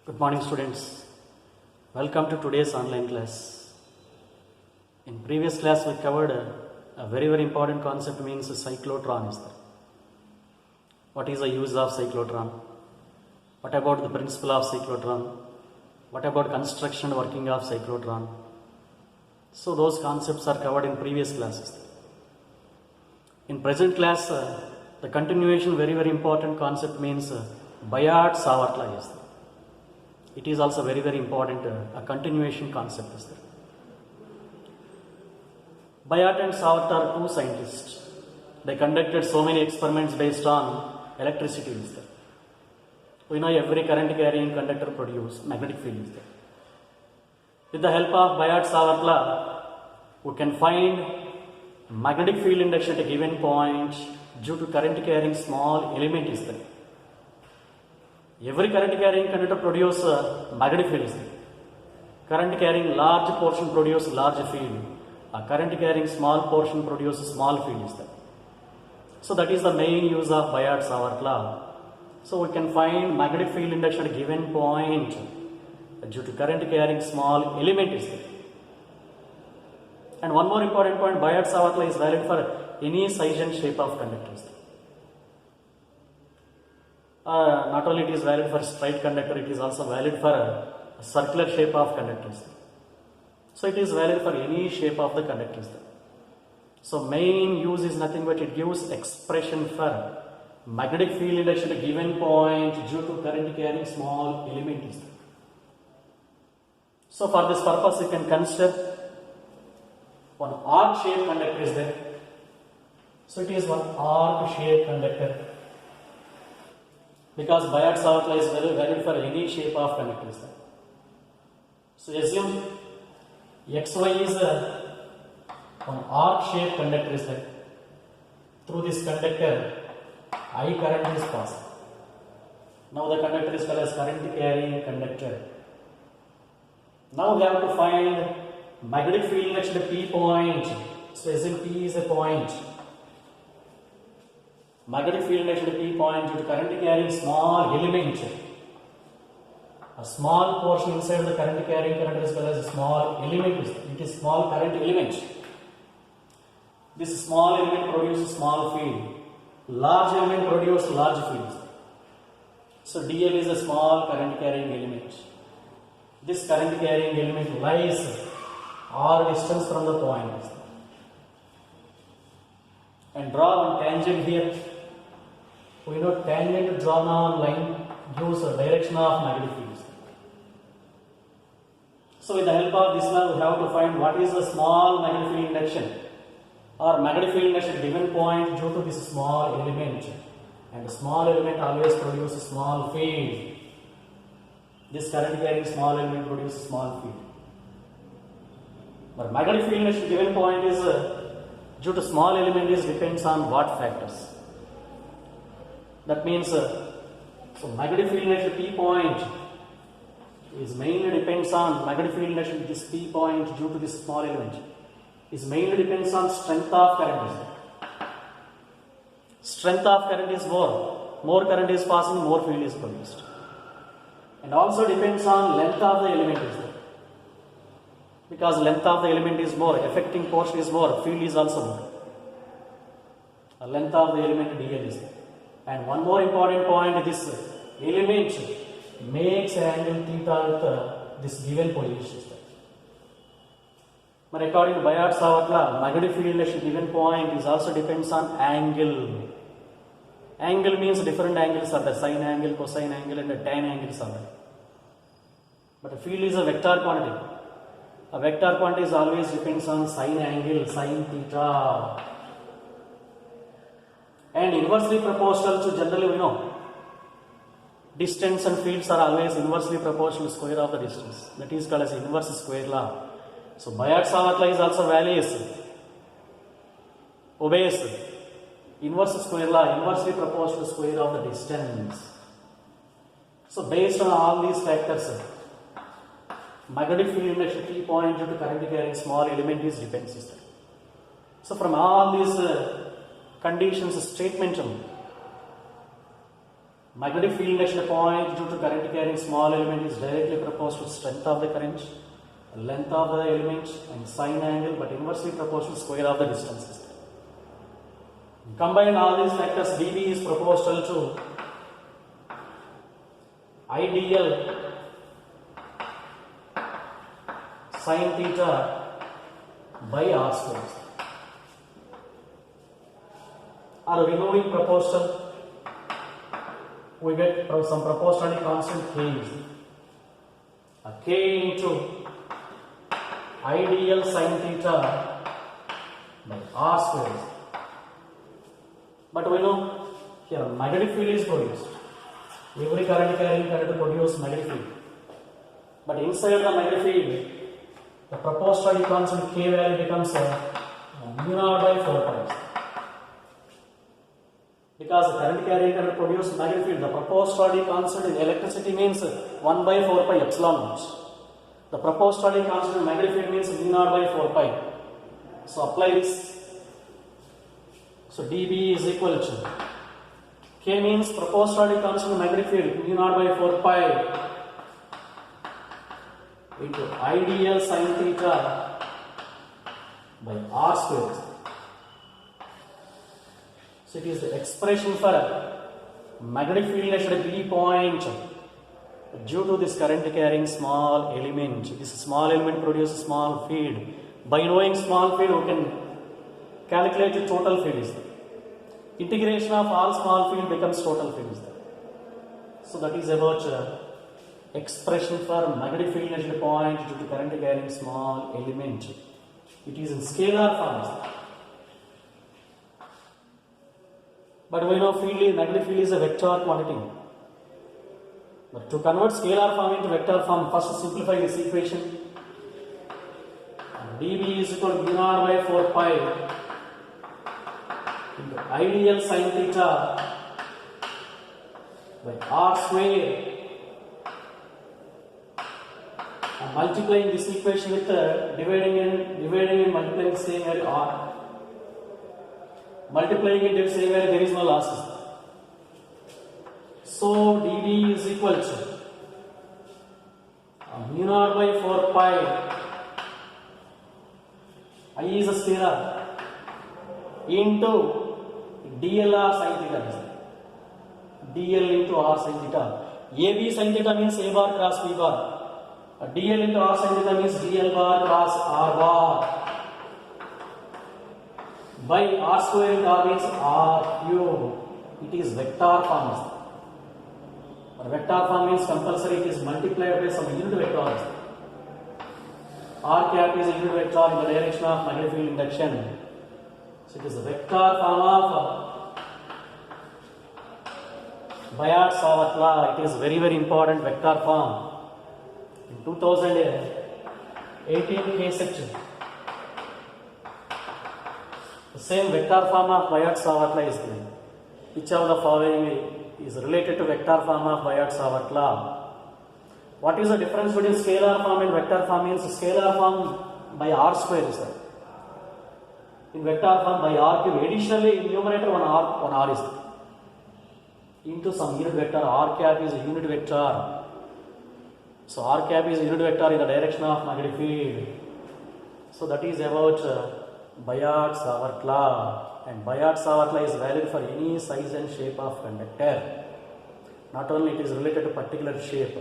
Good morning, students. Welcome to today's online class. In previous class, we covered a very important concept, means cyclotron is there. What is the use of cyclotron? What about the principle of cyclotron? What about construction and working of cyclotron? So those concepts are covered in previous classes. In present class, the continuation very important concept means Biot-Savart law is there. It is also very important, a continuation concept is there. Biot and Savart are two scientists. They conducted so many experiments based on electricity is there. We know every current carrying conductor produce magnetic field is there. With the help of Biot-Savart law, we can find magnetic field index at a given point due to current carrying small element is there. Every current carrying conductor produce magnetic field is there. Current carrying large portion produce large field. A current carrying small portion produce small field is there. So that is the main use of Biot-Savart law. So we can find magnetic field index at a given point due to current carrying small element is there. And one more important point, Biot-Savart law is valid for any size and shape of conductors. Not only it is valid for straight conductor, it is also valid for a circular shape of conductors. So it is valid for any shape of the conductors. So main use is nothing but it gives expression for magnetic field index at a given point due to current carrying small element. So for this purpose you can consider one arc shaped conductor is there. So it is one arc shaped conductor. Because Biot-Savart law is very valid for any shape of conductors. So assume XY is an arc-shaped conductor is there. Through this conductor, I current is passing. Now the conductor is called as current carrying conductor. Now we have to find magnetic field next to P point. So assume P is a point. Magnetic field next to P point due to current carrying small element. A small portion inside the current carrying conductor is called as a small element. It is small current element. This small element produces small field. Large element produces large field. So DL is a small current carrying element. This current carrying element lies r distance from the point. And draw one tangent here. We know tangent drawn on line gives a direction of magnetic fields. So with the help of this law, we have to find what is the small magnetic field induction or magnetic field induction given point due to this small element. And the small element always produces small field. This current carrying small element produces small field. But magnetic field induction given point is due to small element is depends on what factors. That means, so magnetic field next to P point is mainly depends on magnetic field next to this P point due to this small element. Is mainly depends on strength of current. Strength of current is more current is passing, more field is produced. And also depends on length of the element is there. Because length of the element is more, affecting portion is more, field is also more. The length of the element dl is there. And one more important point, this element makes angle theta with this given position. But according to Biot-Savart law, magnetic field induction given point is also depends on angle. Angle means different angles are there, sine angle, cosine angle and tan angles are there. But the field is a vector quantity. A vector quantity is always depends on sine angle, sine theta. And inversely proportional to generally we know distance and fields are always inversely proportional to square of the distance. That is called as inverse square law. So Biot-Savart law is also obeys inverse square law, inversely proportional to square of the distance. So based on all these factors, magnetic field index at P point due to current carrying small element is dependent system. So from all these conditions statement, Magnetic field induction at a point due to current carrying small element is directly proportional to strength of the current, length of the element and sine angle, but inversely proportional to square of the distances. Combine all these factors, dB is proportional to ideal sine theta by r square. Or removing proportional, we get some proportionality constant k is k into ideal sine theta by r square. But we know here magnetic field is produced. Every current carrying conductor produces magnetic field. But inside the magnetic field, the proportionality constant k value becomes mu naught by 4 pi. Because the current carrying conductor produces magnetic field, the proportionality constant in electricity means 1 by 4 pi epsilon naught. The proportionality constant in magnetic field means mu naught by 4 pi. So apply this. So dB is equal to k means proportionality constant in magnetic field mu naught by 4 pi into ideal sine theta by r square. So it is the expression for magnetic field at a B point due to this current carrying small element. This small element produces small field. By knowing small field, we can calculate the total field is there. Integration of all small field becomes total field is there. So that is about expression for magnetic field at a point due to current carrying small element. It is in scalar form. But we know magnetic field is a vector quantity. But to convert scalar form into vector form, first simplify this equation. dB is equal to mu naught by 4 pi into ideal sine theta by r square. I'm multiplying this equation with dividing and multiplying the same value r. Multiplying it with same value, there is no losses. So dB is equal to mu naught by 4 pi. I is a scalar into dl r sin theta. dl into r sin theta. AB sin theta means a bar cross b bar. dl into r sin theta means dl bar cross r bar. By r square into r means r cube. It is vector form. But vector form means compulsory it is multiplied by some unit vector. R cap is a unit vector in the direction of magnetic field induction. So it is a vector form of Biot-Savart law. It is very important vector form. In 2018 case section, the same vector form of Biot-Savart law is given. Which of the following is related to vector form of Biot-Savart law? What is the difference between scalar form and vector form? Means scalar form by r square is there. In vector form by r cube. Additionally, in numerator one r is there. Into some unit vector, r cap is a unit vector. So r cap is a unit vector in the direction of magnetic field. So that is about Biot-Savart law. And Biot-Savart law is valid for any size and shape of conductor. Not only it is related to particular shape.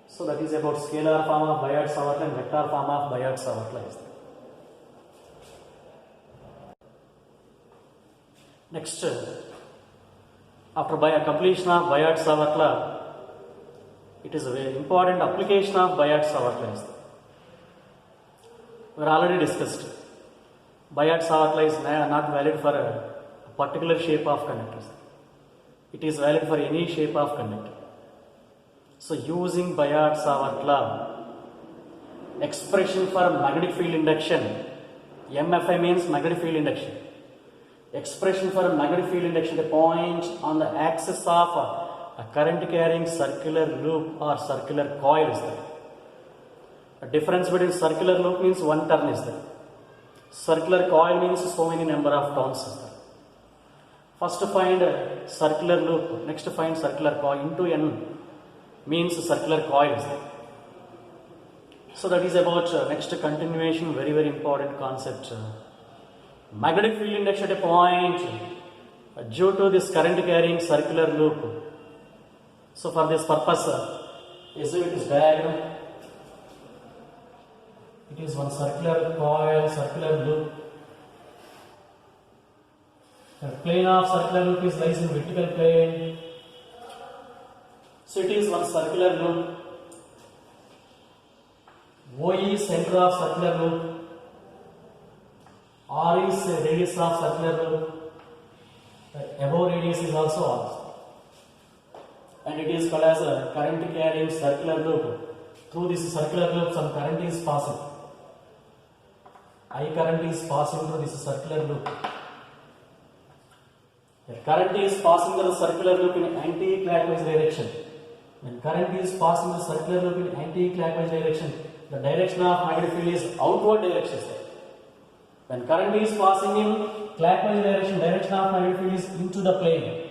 So that is about scalar form of Biot-Savart and vector form of Biot-Savart law. Next, after completion of Biot-Savart law, it is a very important application of Biot-Savart law. We already discussed. Biot-Savart law is not valid for a particular shape of conductors. It is valid for any shape of conductor. So using Biot-Savart law, expression for magnetic field induction, MFI means magnetic field induction. Expression for magnetic field induction, a point on the axis of a current carrying circular loop or circular coil is there. A difference between circular loop means one turn is there. Circular coil means so many number of turns is there. First find circular loop, next find circular coil. Into N means circular coils. So that is about next continuation, very very important concept. Magnetic field index at a point due to this current carrying circular loop. So for this purpose, assume it is diagram. It is one circular coil, circular loop. The plane of circular loop is lies in vertical plane. So it is one circular loop. O is center of circular loop. R is radius of circular loop. The above radius is also R. And it is called as a current carrying circular loop. Through this circular loop, some current is passing. I current is passing through this circular loop. The current is passing through the circular loop in anti-clockwise direction. When current is passing the circular loop in anti-clockwise direction, the direction of magnetic field is outward direction. When current is passing in clockwise direction, direction of magnetic field is into the plane.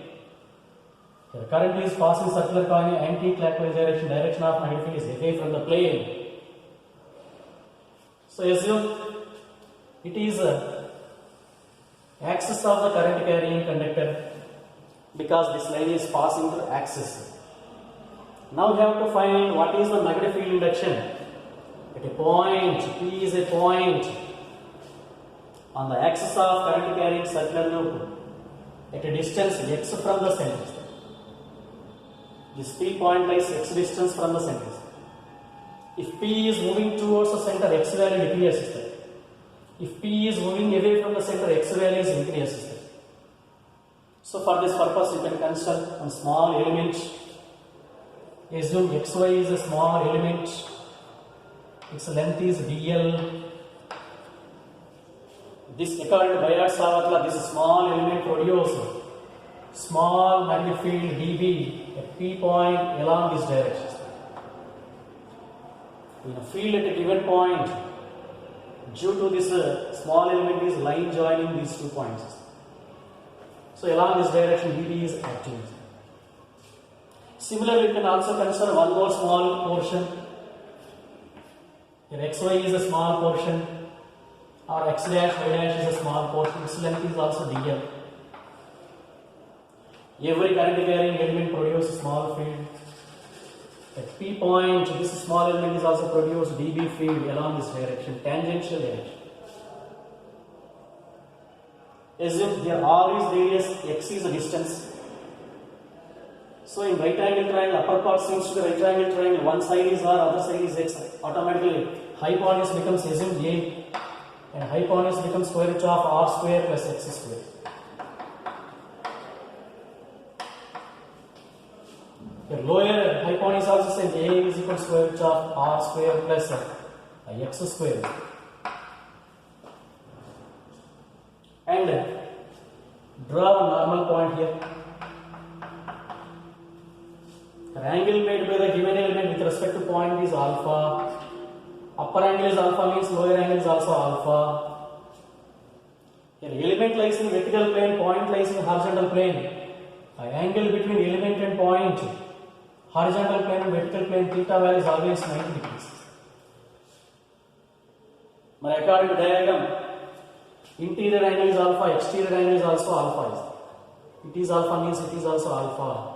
The current is passing circular coil in anti-clockwise direction, direction of magnetic field is away from the plane. So assume it is axis of the current carrying conductor because this line is passing through axis. Now we have to find what is the magnetic field induction at a point. P is a point on the axis of current carrying circular loop at a distance x from the center. This P point lies x distance from the center. If P is moving towards the center, x value decreases. If P is moving away from the center, x value is increases. So for this purpose, you can consider one small element. Assume xy is a small element. Its length is dl. This according to Bayard-Savartla, this small element produces small magnetic field dB at P point along this direction. In a field at a given point, due to this small element is line joining these 2 points. So along this direction dB is acting. Similarly, you can also consider one more small portion. Here xy is a small portion, or x dash y dash is a small portion. Its length is also dl. Every current carrying element produces small field. At P point, this small element is also produced dB field along this direction, tangential direction. Assume here R is radius, X is the distance. So in right angle triangle, upper part seems to be right angle triangle, one side is R, other side is X. Automatically, hypotenuse becomes assume A, and hypotenuse becomes square root of R square plus X square. The lower hypotenuse also says A is equal to square root of R square plus X square. And draw a normal point here. The angle made by the given element with respect to point is alpha. Upper angle is alpha means lower angle is also alpha. Here element lies in vertical plane, point lies in horizontal plane. The angle between element and point, horizontal plane and vertical plane, theta value is always 90 degrees. But according to diagram, interior angle is alpha, exterior angle is also alpha. It is alpha means it is also alpha.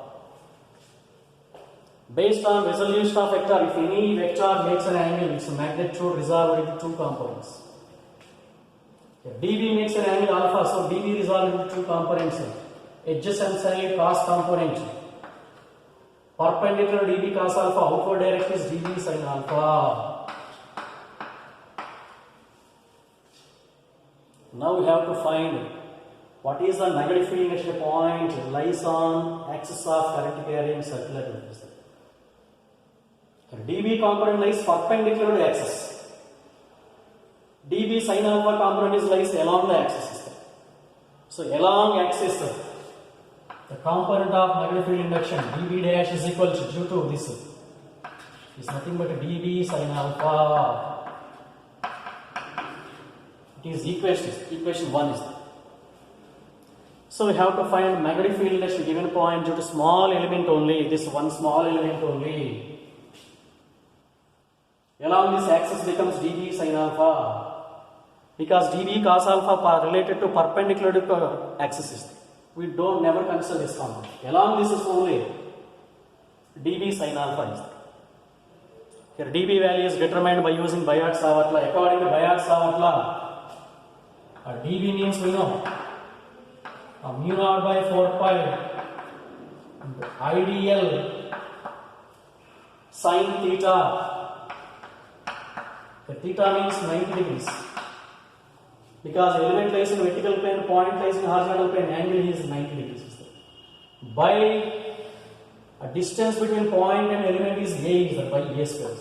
Based on resolution of vector, if any vector makes an angle, its magnitude resolved into 2 components. dB makes an angle alpha, so dB resolved into 2 components. Adjacent side cos component. Perpendicular dB cos alpha, outward direction is dB sin alpha. Now we have to find what is the magnetic field at a point lies on axis of current carrying circular loop. dB component lies perpendicular to axis. dB sin alpha component is lies along the axis. So along axis, the component of magnetic field induction dB dash is equal to due to this is nothing but dB sin alpha. It is equation 1 is that. So we have to find magnetic field index at given point due to small element only, this one small element only. Along this axis becomes dB sin alpha, because dB cos alpha are related to perpendicular to axis. We don't never consider this component. Along this is only dB sin alpha is there. Here dB value is determined by using Biot-Savart law. According to Biot-Savart law, dB means we know mu naught by 4 pi IDL sin theta. The theta means 90 degrees. Because element lies in vertical plane, point lies in horizontal plane, angle is 90 degrees. By a distance between point and element is A, is by A square.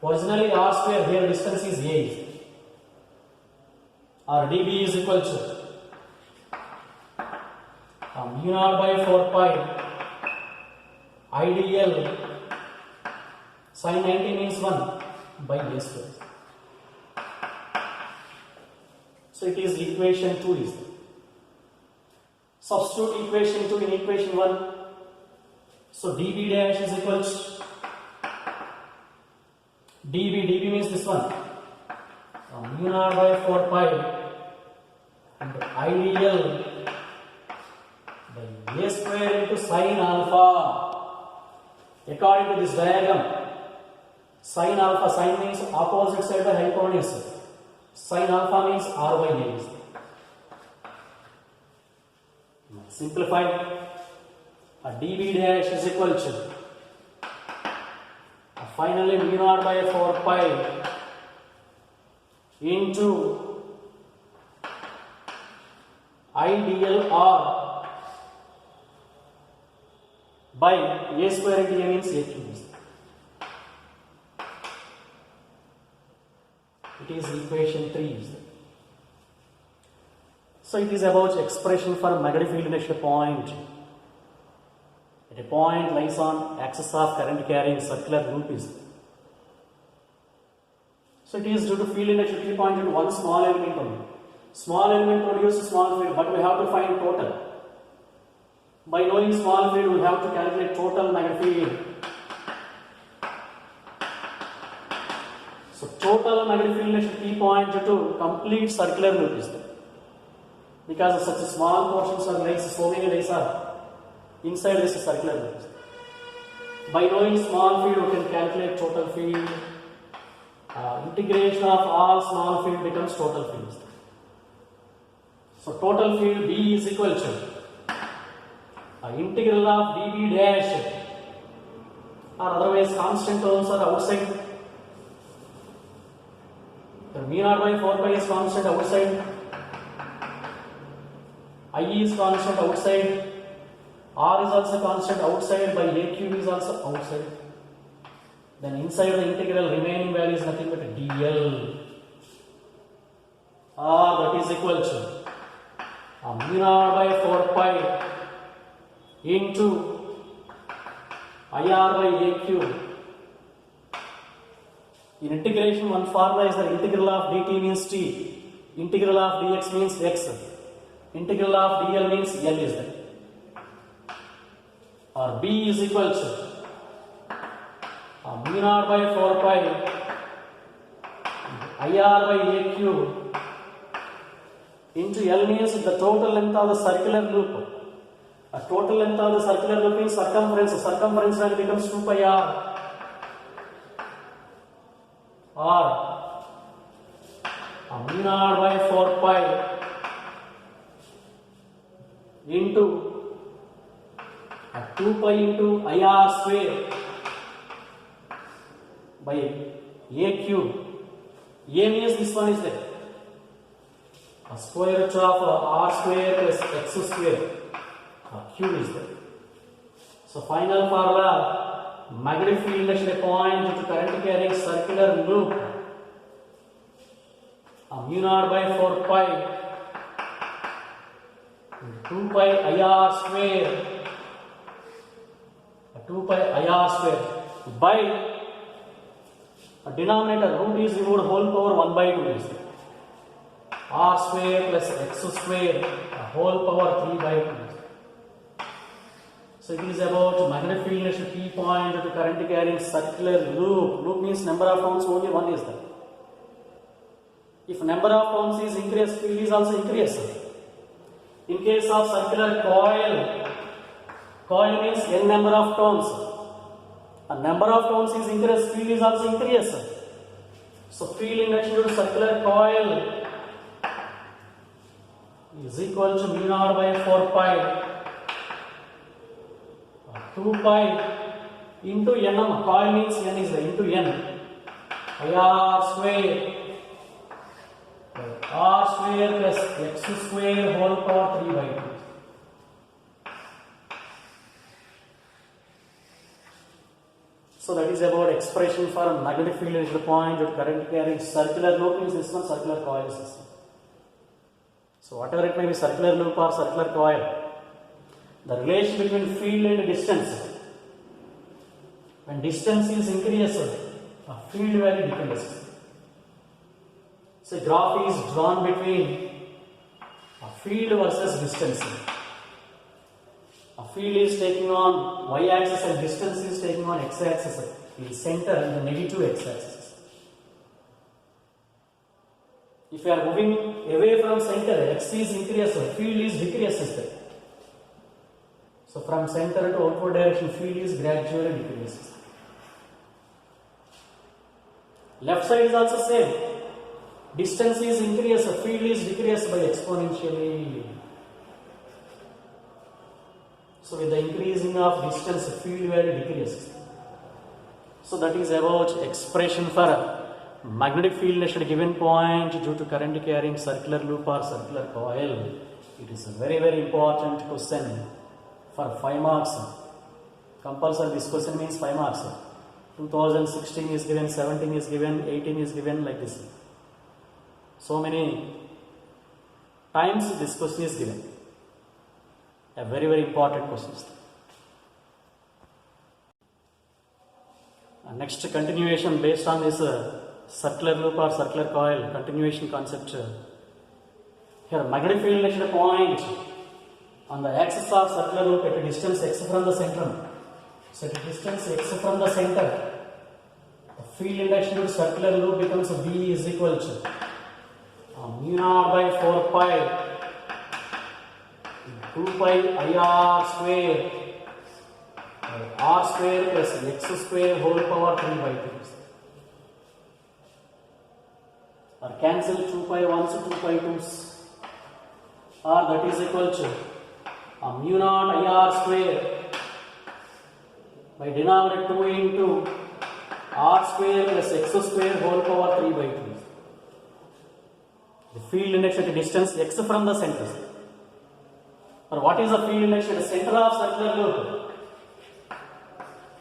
Originally R square, here distance is A. Or dB is equal to mu naught by 4 pi IDL sin 90 means 1 by A square. So it is equation 2 is there. Substitute equation 2 in equation 1. So dB dash is equal to dB means this one, mu naught by 4 pi and IDL by A square into sin alpha. According to this diagram, sin alpha, sin means opposite side of hypotenuse. Sin alpha means R by A. Simplify. dB dash is equal to finally mu naught by 4 pi into IDL R by A square into A means A cube. It is equation 3. So it is about expression for magnetic field index at a point. At a point lies on axis of current carrying circular loop is. So it is due to field index at a point due to one small element only. Small element produces small field, but we have to find total. By knowing small field, we have to calculate total magnetic field. So total magnetic field index at a point due to complete circular loop is there. Because of such a small portions of rays, so many rays are inside this circular loop. By knowing small field, we can calculate total field. Integration of all small field becomes total field. So total field B is equal to integral of dB dash, or otherwise constant terms are outside. The mu naught by 4 pi is constant outside. I is constant outside. R is also constant outside, by A cube is also outside. Then inside the integral remaining value is nothing but dl. R that is equal to mu naught by 4 pi into IR by A cube. In integration, one formula is the integral of dt means t, integral of dx means x, integral of dl means L is there. Or B is equal to mu naught by 4 pi IR by A cube into L means the total length of the circular loop. A total length of the circular loop means circumference. Circumference value becomes 2 pi R. Or mu naught by 4 pi into 2 pi into IR square by A cube. A means this one is there. A square root of R square plus X square. Cube is there. So final formula, magnetic field index at a point due to current carrying circular loop. Mu naught by 4 pi 2 pi IR square 2 pi IR square by a denominator root is removed, whole power 1 by 2 is R square plus X square whole power 3 by 2. So it is about magnetic field next to P point to current carrying circular loop. Loop means number of turns, only one is there. If number of turns is increased, field is also increased. In case of circular coil, coil means n number of turns. A number of turns is increased, field is also increased. So field induction to circular coil is equal to mu naught by 4 pi 2 pi into nm. Coil means n is into n. R square plus x square whole power 3 by 2. So that is about expression for magnetic field at the point of current carrying circular loop means this one circular coil system. So whatever it may be, circular loop or circular coil, the relation between field and distance. When distance is increased, a field value decreases. So graph is drawn between a field versus distance. A field is taking on y-axis and distance is taking on x-axis. It is center in the negative x-axis. If you are moving away from center, x is increased, field is decreased. So from center to outward direction, field is gradually decreases. Left side is also same. Distance is increased, field is decreased by exponentially. So with the increasing of distance, field value decreases. So that is about expression for magnetic field at a given point due to current carrying circular loop or circular coil. It is a very, very important question for 5 marks. Compulsory this question means 5 marks. 2016 is given, 17 is given, 18 is given, like this. So many times this question is given. A very, very important question. Next continuation based on this circular loop or circular coil continuation concept. Here magnetic field at a point on the axis of circular loop at a distance x from the center. So at a distance x from the center, the field induction to circular loop becomes V is equal to mu naught by 4 pi 2 pi IR square R square plus x square whole power 3 by 2. Or cancel 2 pi 1s 2 pi 2s. Or that is equal to mu naught IR square by denominator 2 into R square plus x square whole power 3 by 2. The field index at a distance x from the center. Or what is the field index at the center of circular loop?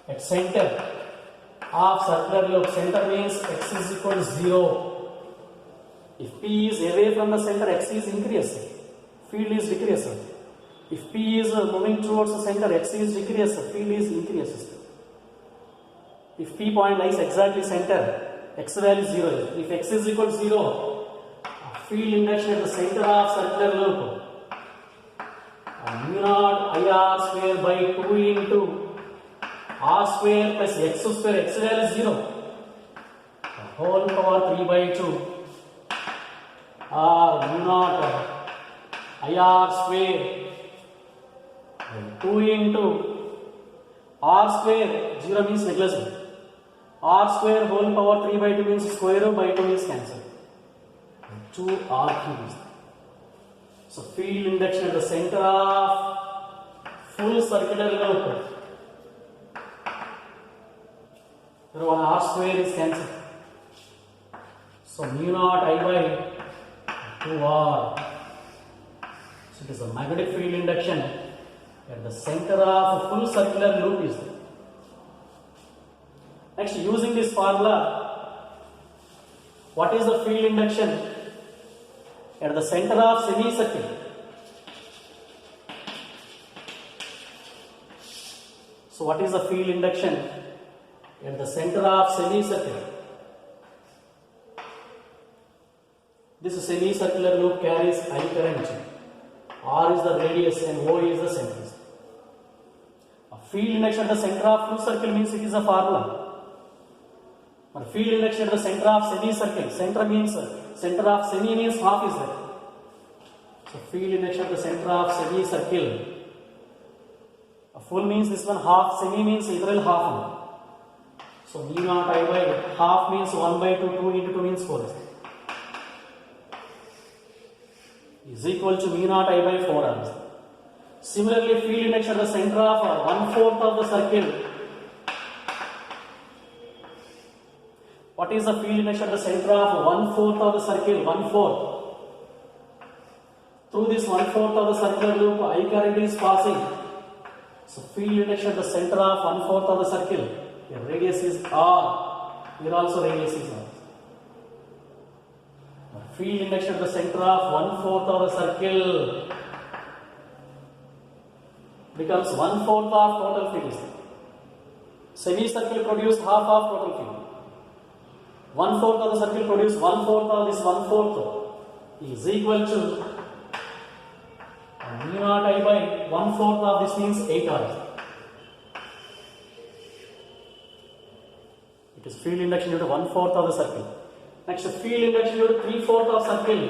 At center of circular loop, center means x is equal to 0. If P is away from the center, x is increasing, field is decreasing. If P is moving towards the center, x is decreasing, field is increasing. If P point lies exactly center, x value is 0. If x is equal to 0, field induction at the center of circular loop mu naught IR square by 2 into R square plus x square, x value is 0. The whole power 3 by 2 or mu naught IR square by 2 into R square, 0 means negligible. R square whole power 3 by 2 means square root by 2 is cancelled. 2 R cubed. So field induction at the center of full circular loop. Here one R square is cancelled. So mu naught I by 2R. So it is a magnetic field induction at the center of a full circular loop is there. Next, using this formula, what is the field induction at the center of semicircle? So what is the field induction at the center of semicircle? This semicircular loop carries I current. R is the radius and O is the centrist. A field induction at the center of full circle means it is a formula. But field induction at the center of semicircle, center means center of semi means half is there. So field induction at the center of semicircle. A full means this one, half, semi means literal half. So mu naught I by half means 1 by 2, 2 into 2 means 4 is equal to mu naught I by 4 r. Similarly, field induction at the center of 1/4 of the circle. What is the field induction at the center of 1/4 of the circle? 1/4. Through this 1/4 of the circular loop, I current is passing. So field induction at the center of 1/4 of the circle. Here radius is R. Here also radius is R. Field induction at the center of 1/4 of the circle becomes 1/4 of total field. Semicircle produce half of total field. 1/4 of the circle produce 1/4 of this 1/4 is equal to mu naught I by 1/4 of this means 8 r. It is field induction due to 1/4 of the circle. Next, field induction due to 3/4 of circle.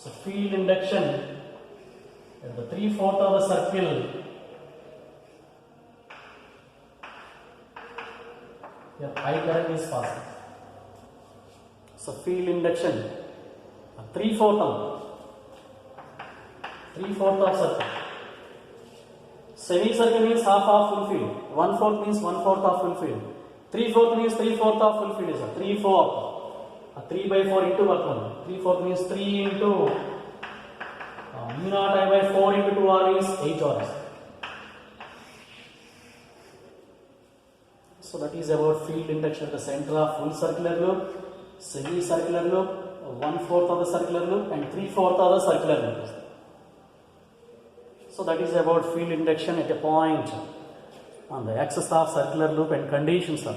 So field induction at the 3/4 of the circle here I current is passing. So field induction 3/4 of circle. Semicircle means half of full field. 1/4 means 1/4 of full field. 3/4 means 3/4 of full field. 3/4. 3 by 4 into what one? 3/4 means 3 into mu naught I by 4 into 2 r is 8 r. So that is about field induction at the center of full circular loop, semicircular loop, 1/4 of the circular loop, and 3/4 of the circular loop. So that is about field induction at a point on the axis of circular loop and conditions of